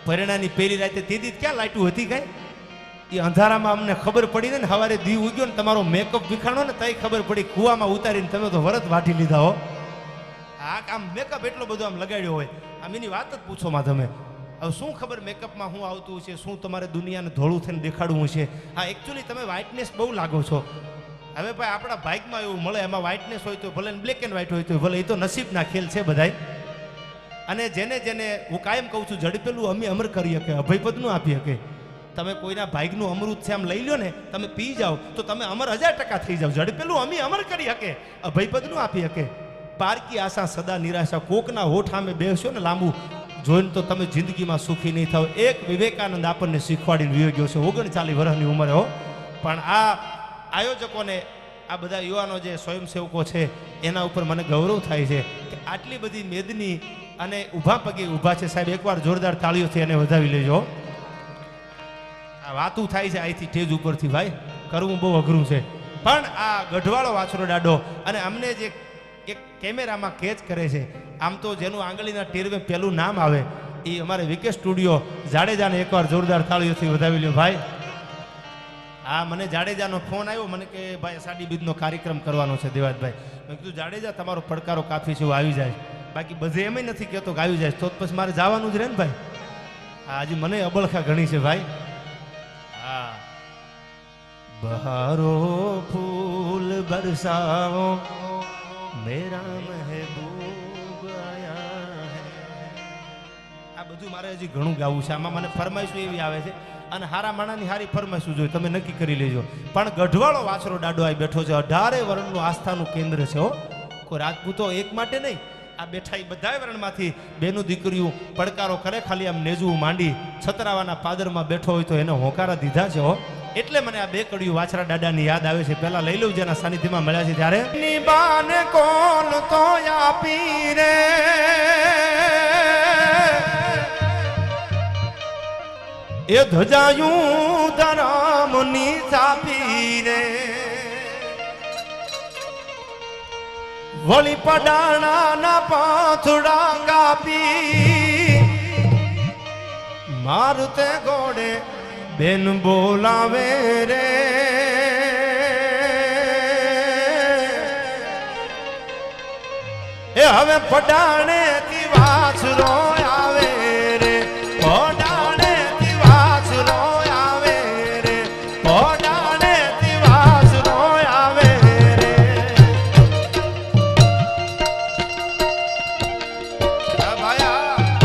પરિણાની પેલી રાતે તેદી ક્યાં લાઈટું હતી કાંઈ? એ અંધારામાં અમને ખબર પડી ને સવારે દી ઉગ્યો ને તમારો મેકઅપ વિખાણો ને તઈ ખબર પડી કૂવામાં ઉતારીને તમે તો વરત વાટી લીધા હો. આ આમ મેકઅપ એટલો બધો આમ લગાડ્યો હોય, આમ એની વાત જ પૂછો માં તમે. હવે શું ખબર મેકઅપમાં શું આવતું છે, શું તમારે દુનિયાને ધોળું થઈને દેખાડવું છે. હા એકચ્યુઅલી તમે વ્હાઇટનેસ બહુ લાગો છો. હવે ભાઈ આપણા બાઇકમાં એવું મળે, એમાં વ્હાઇટનેસ હોય તો ભલે બ્લેક એન્ડ વ્હાઇટ હોય તો ભલે, એ તો નસીબના ખેલ છે બધાય. અને જેને હું કાયમ કહું છું ઝડપેલું અમે અમર કરી શકે, અભયપદ નું આપી શકે. તમે કોઈના ભાઈનું અમૃત છે આમ લઈ લો ને, તમે પી જાઓ તો તમે અમર 1000% થઈ જાઓ. ઝડપેલું અમે અમર કરી શકે, અભયપદ નું આપી શકે. પારકી આશા સદા નિરાશા, કોકના હોઠ સામે બેસશો ને લાંબુ જોઈને તો તમે જિંદગીમાં સુખી નહીં થાવ. એક વિવેકાનંદ આપણને શીખવાડીને વિયો ગયો છે 39 વર્ષની ઉંમરે હો. પણ આ આયોજકોને, આ બધા યુવાનો જે સ્વયંસેવકો છે એના ઉપર મને ગૌરવ થાય છે કે આટલી બધી મેદની અને ઊભા પગે ઊભા છે. સાહેબ એકવાર જોરદાર તાળીઓથી એને વધાવી લેજો. આ વાતું થાય છે અહીંથી સ્ટેજ ઉપરથી, ભાઈ કરવું બહુ અઘરું છે. પણ આ ગઢવાળો વાછરો ડાડો અને અમને જે એક કેમેરામાં કેચ કરે છે, આમ તો જેનું આંગળીના ટેરવે પહેલું નામ આવે એ અમારે વિકે સ્ટુડિયો જાડેજાને એકવાર જોરદાર તાળીઓથી વધાવી લ્યો ભાઈ. હા મને જાડેજાનો ફોન આવ્યો, મને કે ભાઈ સાડી બીજનો કાર્યક્રમ કરવાનો છે દેવાજભાઈ. મેં કીધું જાડેજા તમારો પડકારો કાફી છે, હું આવી જાય. બાકી બધે એમ નથી કહેતો કે આવી જાય તો પછી મારે જવાનું જ રહે ને ભાઈ. હા હજી મને અબળખા ઘણી છે ભાઈ. હા બહારો ફૂલ બરસાવો મેરા મહેબૂબ આયા હૈ. આ બધું મારે હજી ઘણું ગાવું છે. આમાં મને ફરમાઈશું એવી આવે છે અને હારા માણાની હારી ફરમાઈશું જોઈએ, તમે નક્કી કરી લેજો. પણ ગઢવાળો વાછરો ડાડો આ બેઠો છે, 18 વર્ણનું આસ્થાનું કેન્દ્ર છે હો. કોઈ રાજપૂતો એક માટે નહીં, આ બેઠા એ બધા વર્ણમાંથી બેનું દીકરીઓ પડકારો કરે. ખાલી આમ નેજવું માંડી છતરાવાના પાદરમાં બેઠો હોય તો એને હોકારા દીધા છે હો. એટલે મને આ બે કડીઓ વાછરા દાદાની યાદ આવે છે. પહેલા લઈ લઉં જેના સાનિધ્યમાં મળ્યા છે ત્યારે. નિબાને કોણ તો આપી રે એ ધજાયું ધરામની ચાપી રે વળી પડાણાના પાથડા કાપી મારતે ગોડે બેન બોલાવે રે. એ હવે પડાણે થી વાછરો